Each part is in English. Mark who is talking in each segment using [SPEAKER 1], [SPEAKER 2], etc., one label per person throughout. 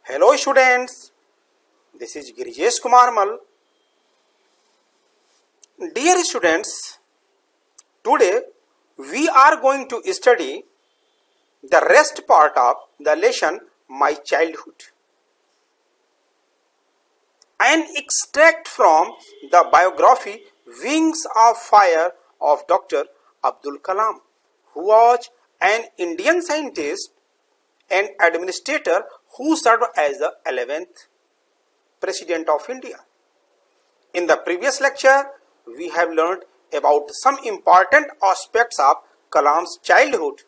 [SPEAKER 1] Hello students, this is Girijesh Kumar Mal. Dear students, today we are going to study the rest part of the lesson My Childhood. An extract from the biography Wings of Fire of Dr. Abdul Kalam, who was an Indian scientist and administrator who served as the 11th President of India. In the previous lecture, we have learned about some important aspects of Kalam's childhood,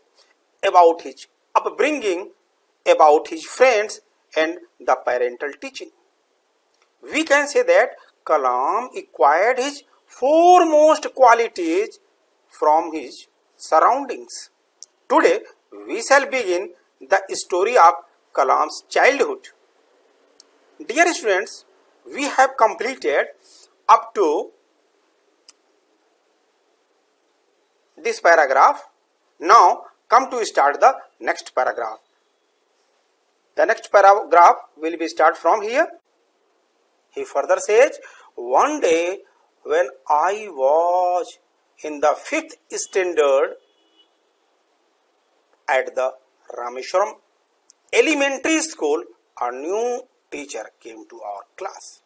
[SPEAKER 1] about his upbringing, about his friends and the parental teaching. We can say that Kalam acquired his foremost qualities from his surroundings. Today, we shall begin the story of Kalam's childhood. Dear students, we have completed up to this paragraph. Now come to start the next paragraph. The next paragraph will be start from here. He further says, one day when I was in the 5th standard at the Rameshwaram elementary school, a new teacher came to our class.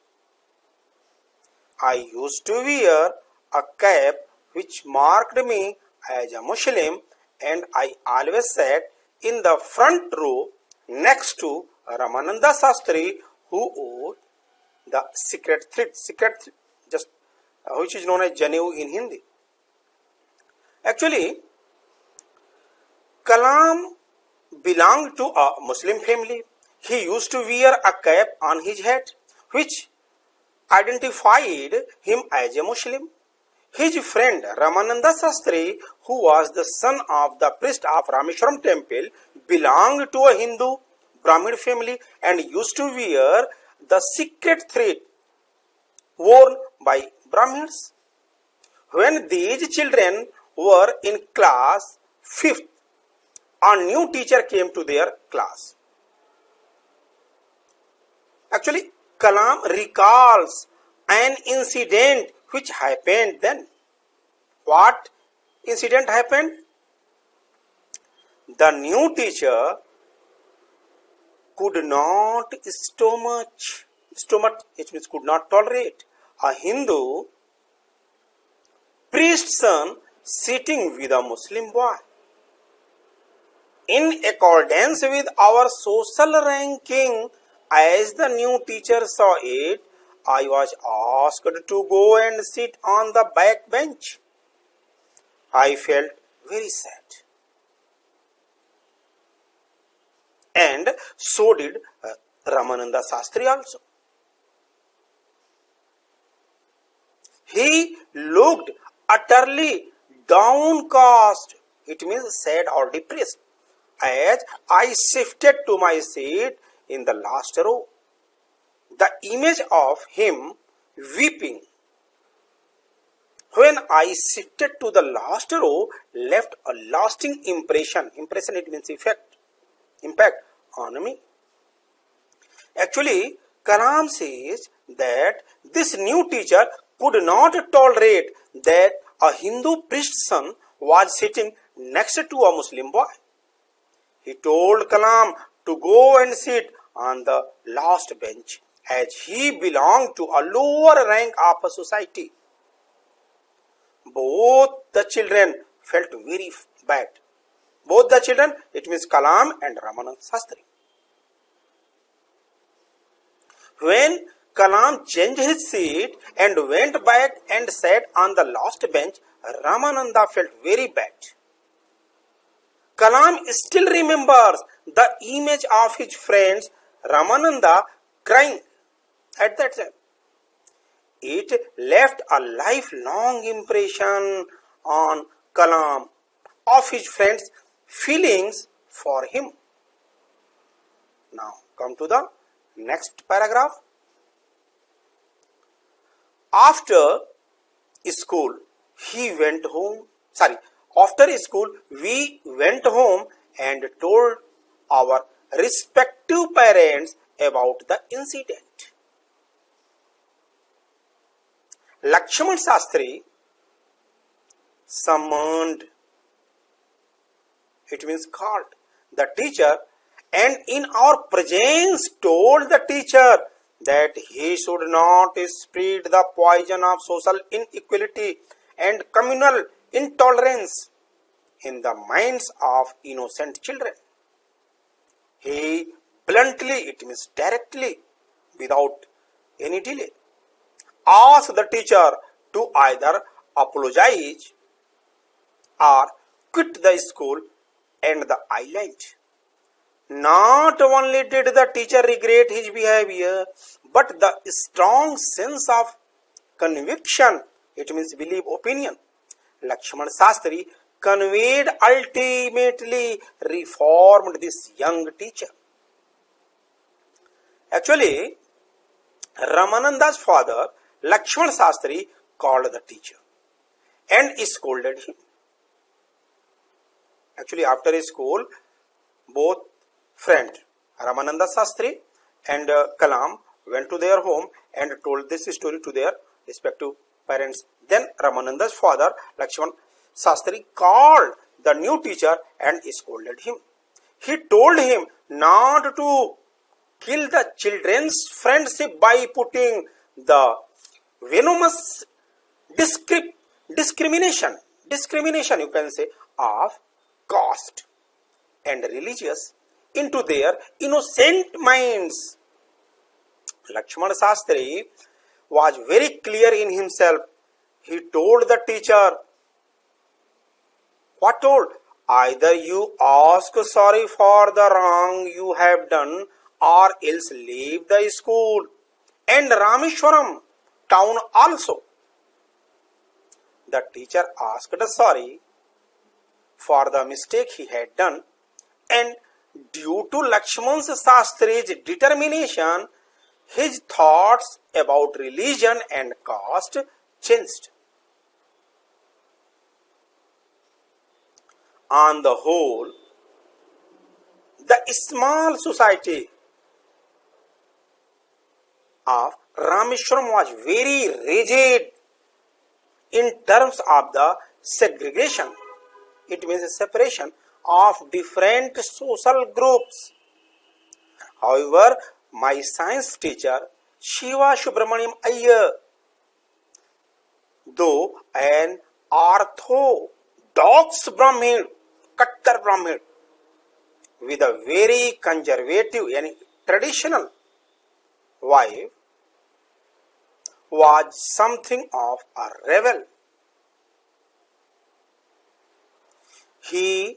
[SPEAKER 1] I used to wear a cap which marked me as a Muslim, and I always sat in the front row next to Ramananda Sastri, who wore the secret thread, just which is known as Janeau in Hindi. Actually, Kalam belonged to a Muslim family. He used to wear a cap on his head, which identified him as a Muslim. His friend Ramananda Sastri, who was the son of the priest of Rameshwaram temple, belonged to a Hindu Brahmin family and used to wear the secret thread worn by Brahmins. When these children were in class 5th, a new teacher came to their class. Actually, Kalam recalls an incident which happened then. What incident happened? The new teacher could not stomach, it means could not tolerate a Hindu priest's son sitting with a Muslim boy. In accordance with our social ranking, as the new teacher saw it, I was asked to go and sit on the back bench. I felt very sad. And so did Ramananda Sastri also. He looked utterly downcast, it means sad or depressed, as I shifted to my seat in the last row. The image of him weeping when I shifted to the last row left a lasting impression. Impression, it means impact on me. Actually, Kalam says that this new teacher could not tolerate that a Hindu priest's son was sitting next to a Muslim boy. He told Kalam to go and sit on the last bench, as he belonged to a lower rank of a society. Both the children felt very bad. Both the children, it means Kalam and Ramananda Sastri. When Kalam changed his seat and went back and sat on the last bench, Ramananda felt very bad. Kalam still remembers the image of his friends Ramananda crying at that time. It left a lifelong impression on Kalam of his friends' feelings for him. Now come to the next paragraph. After school, we went home and told our respective parents about the incident. Lakshman Shastri summoned, it means called, the teacher, and in our presence told the teacher that he should not spread the poison of social inequality and communal intolerance in the minds of innocent children. He bluntly, it means directly, without any delay, asked the teacher to either apologize or quit the school and the island. Not only did the teacher regret his behavior, but the strong sense of conviction, it means belief, opinion, Lakshman Shastri conveyed ultimately reformed this young teacher. Actually, Ramananda's father, Lakshman Shastri, called the teacher and scolded him. Actually, after school, both friends, Ramananda Shastri and Kalam, went to their home and told this story to their respective parents. Then Ramananda's father, Lakshman Shastri, called the new teacher and scolded him. He told him not to kill the children's friendship by putting the venomous discrimination, you can say, of caste and religious into their innocent minds. Lakshman Shastri was very clear in himself. He told the teacher, what told? Either you ask sorry for the wrong you have done or else leave the school and Rameshwaram town also. The teacher asked sorry for the mistake he had done, and due to Lakshman Shastri's determination, his thoughts about religion and caste changed. On the whole, the small society of Rameshwaram was very rigid in terms of the segregation, it means a separation of different social groups. However, my science teacher, Shiva Subramaniam Iyer, though an orthodox Brahmin, Kattar Brahmin, with a very conservative and traditional wife, was something of a rebel. He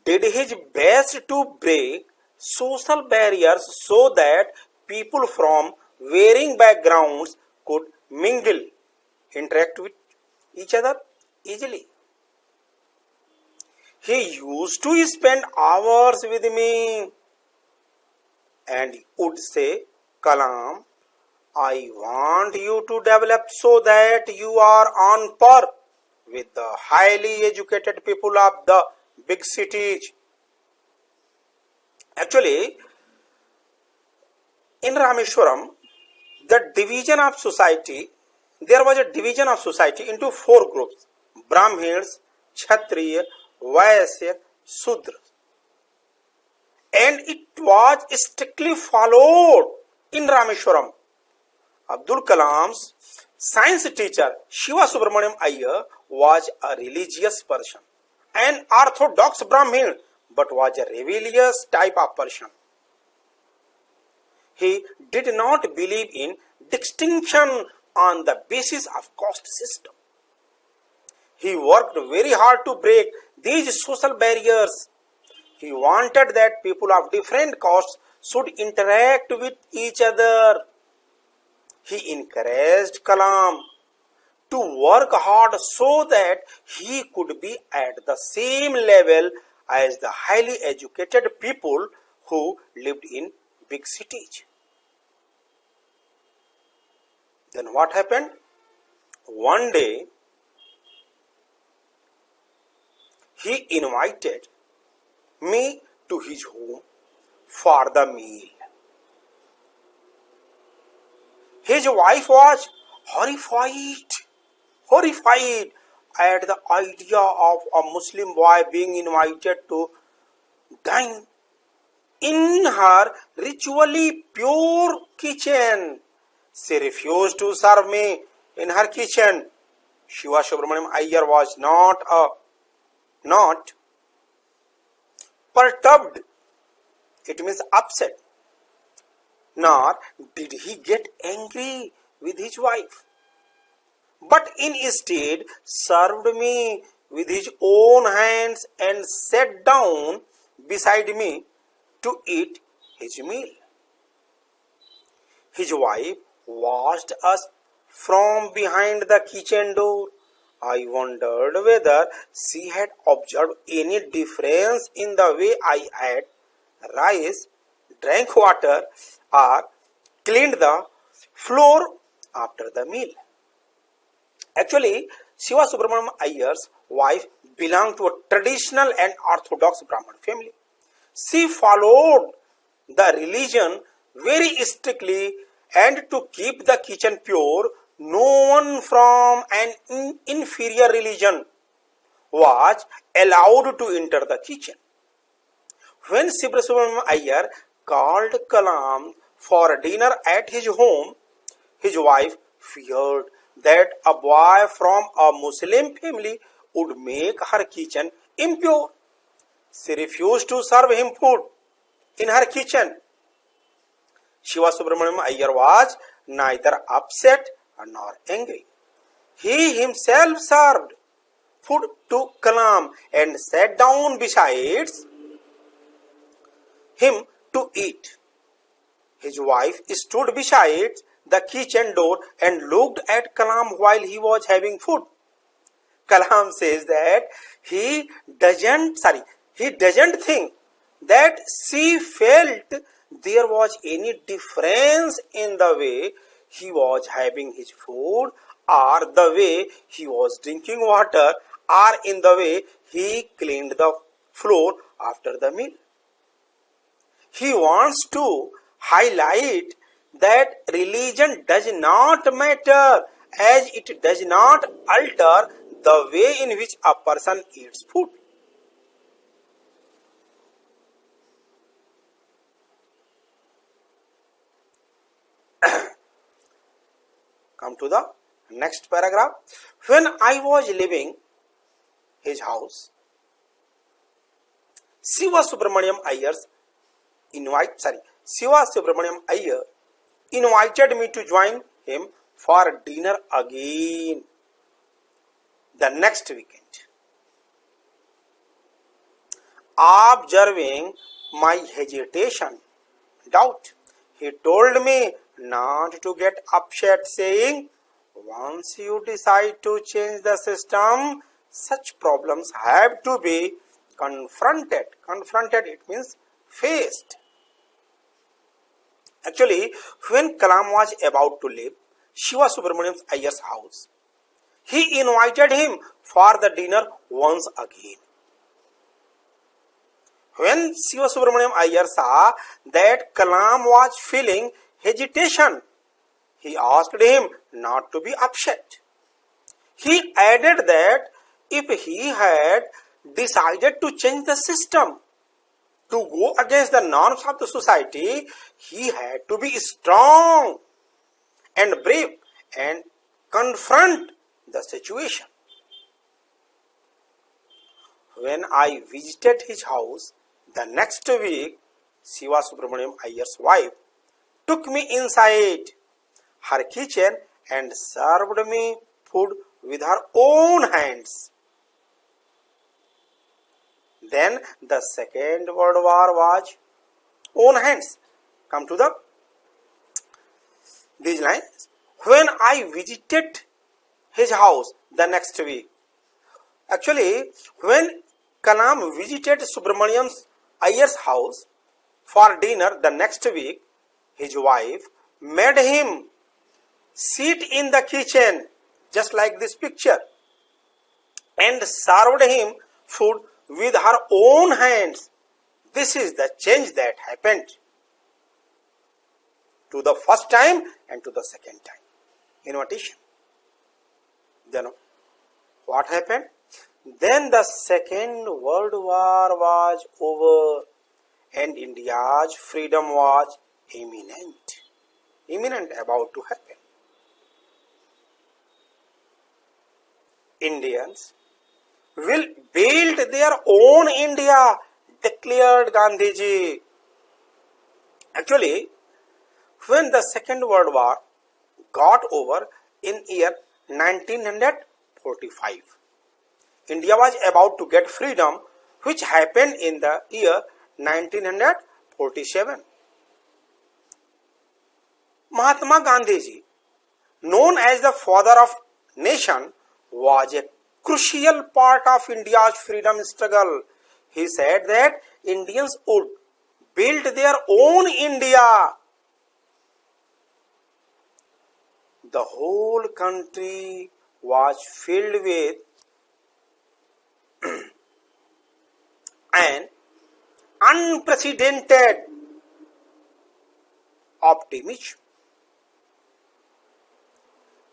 [SPEAKER 1] did his best to break social barriers so that people from varying backgrounds could mingle, interact with each other easily. He used to spend hours with me and would say, Kalam, I want you to develop so that you are on par with the highly educated people of the big cities. Actually, in Rameshwaram, there was a division of society into four groups: Brahmins, Kshatriya, Vaisya, Sudra. And it was strictly followed in Rameshwaram. Abdul Kalam's science teacher, Shiva Subramaniam Iyer, was a religious person, an orthodox Brahmin, but was a rebellious type of person. He did not believe in distinction on the basis of caste system. He worked very hard to break these social barriers. He wanted that people of different castes should interact with each other. He encouraged Kalam to work hard so that he could be at the same level as the highly educated people who lived in big cities. Then what happened? One day, he invited me to his home for the meal. His wife was horrified at the idea of a Muslim boy being invited to dine in her ritually pure kitchen. She refused to serve me in her kitchen. Shiva Subramaniam Iyer was not perturbed, it means upset, nor did he get angry with his wife, but instead served me with his own hands and sat down beside me to eat his meal. His wife watched us from behind the kitchen door. I wondered whether she had observed any difference in the way I ate rice, drank water, or cleaned the floor after the meal. Actually, Shiva Subramaniam Iyer's wife belonged to a traditional and orthodox Brahmin family. She followed the religion very strictly, and to keep the kitchen pure, no one from an inferior religion was allowed to enter the kitchen. When Shiva Subramaniam Iyer called Kalam for dinner at his home, his wife feared that a boy from a Muslim family would make her kitchen impure. She refused to serve him food in her kitchen. Shiva Subramaniam Iyer was neither upset nor angry. He himself served food to Kalam and sat down beside him to eat. His wife stood beside the kitchen door and looked at Kalam while he was having food. Kalam says that he doesn't think that she felt there was any difference in the way he was having his food, or the way he was drinking water, or in the way he cleaned the floor after the meal. He wants to highlight that religion does not matter, as it does not alter the way in which a person eats food. Come to the next paragraph. When I was leaving his house, Shiva Subramaniam Iyer invited me to join him for dinner again the next weekend. Observing my hesitation, doubt, he told me not to get upset, saying, once you decide to change the system, such problems have to be confronted. Confronted, it means faced. Actually, when Kalam was about to leave Shiva Subramaniam Iyer's house, he invited him for the dinner once again. When Shiva Subramaniam Iyer saw that Kalam was feeling hesitation, he asked him not to be upset. He added that if he had decided to change the system, to go against the norms of the society, he had to be strong and brave and confront the situation. When I visited his house the next week, Shiva Subramaniam Iyer's wife took me inside her kitchen and served me food with her own hands. Then the second word was own hands. Come to these lines. When I visited his house the next week, actually, when Kalam visited Subramaniam Iyer's house for dinner the next week, his wife made him sit in the kitchen, just like this picture, and served him food with her own hands. This is the change that happened. to the first time and to the second time. Invitation. Then what happened? Then the Second World War was over and India's freedom was imminent, about to happen. Indians will build their own India, declared Gandhiji. Actually, when the Second World War got over in year 1945, India was about to get freedom, which happened in the year 1947. Mahatma Gandhiji, known as the father of nation, was a crucial part of India's freedom struggle. He said that Indians would build their own India. The whole country was filled with an unprecedented optimism.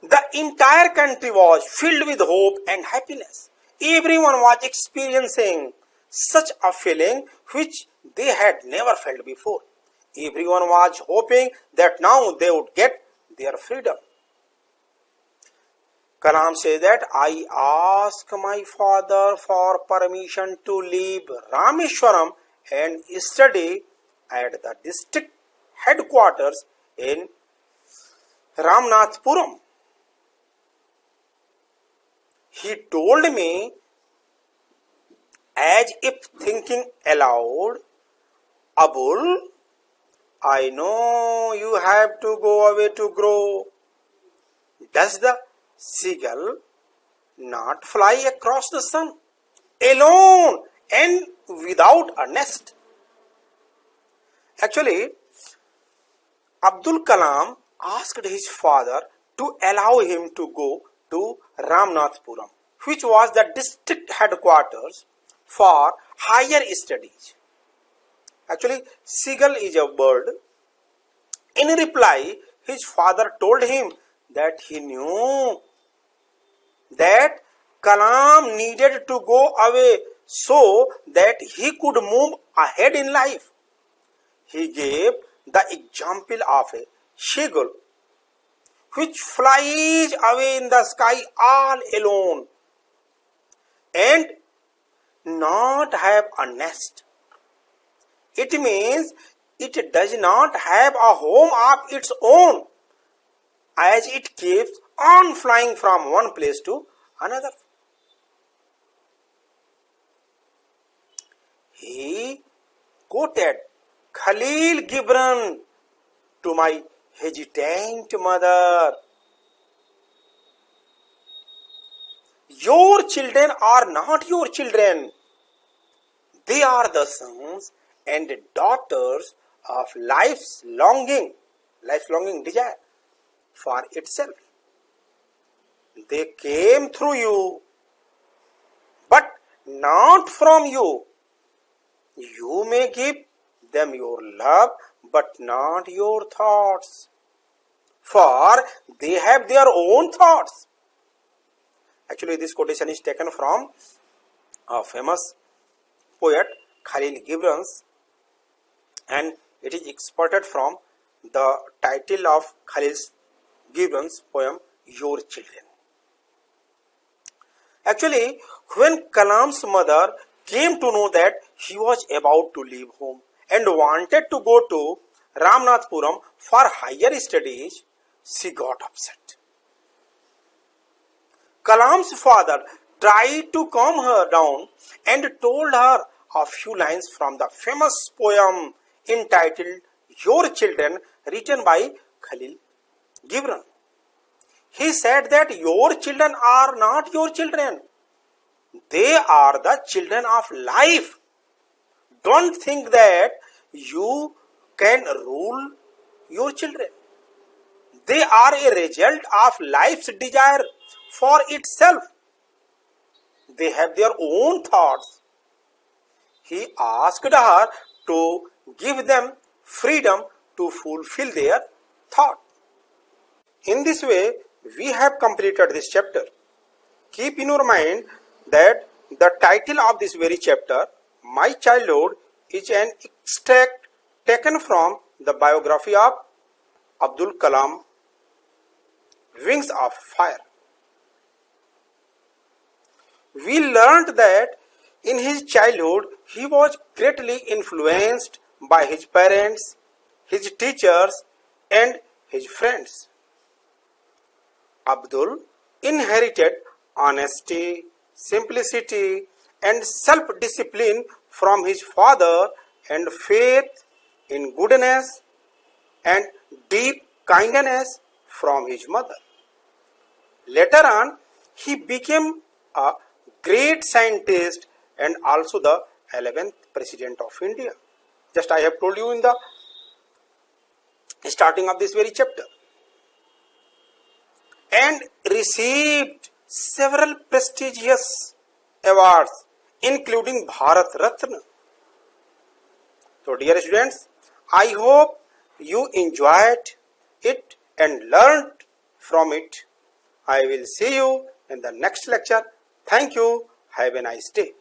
[SPEAKER 1] The entire country was filled with hope and happiness. Everyone was experiencing such a feeling which they had never felt before. Everyone was hoping that now they would get their freedom. Kalam says that I asked my father for permission to leave Rameshwaram and study at the district headquarters in Ramnathpuram. He told me, as if thinking aloud, Abul, I know you have to go away to grow. Does the seagull not fly across the sun, alone and without a nest? Actually, Abdul Kalam asked his father to allow him to go to Ramnathpuram, which was the district headquarters for higher studies. Actually, seagull is a bird. In reply, his father told him that he knew that Kalam needed to go away so that he could move ahead in life. He gave the example of a seagull which flies away in the sky all alone and not have a nest. It means it does not have a home of its own, as it keeps on flying from one place to another. He quoted Khalil Gibran to my hesitant mother. Your children are not your children. They are the sons and daughters of life's longing desire for itself. They came through you, but not from you. You may give them your love, but not your thoughts, for they have their own thoughts. Actually, this quotation is taken from a famous poet Khalil Gibran, and it is exported from the title of Khalil Gibran's poem, Your Children. Actually, when Kalam's mother came to know that he was about to leave home and wanted to go to Ramnathpuram for higher studies, she got upset. Kalam's father tried to calm her down and told her a few lines from the famous poem entitled Your Children, written by Khalil Gibran. He said that your children are not your children. They are the children of life. Don't think that you can rule your children. They are a result of life's desire for itself. They have their own thoughts. He asked her to give them freedom to fulfill their thought. In this way, we have completed this chapter. Keep in your mind that the title of this very chapter, My Childhood, is an extract taken from the biography of Abdul Kalam, Wings of Fire. We learned that in his childhood he was greatly influenced by his parents, his teachers, and his friends. Abdul inherited honesty, simplicity, and self-discipline from his father and faith in goodness and deep kindness from his mother. Later on, he became a great scientist and also the 11th President of India. Just I have told you in the starting of this very chapter. And received several prestigious awards including Bharat Ratna. So dear students, I hope you enjoyed it and learned from it. I will see you in the next lecture. Thank you. Have a nice day.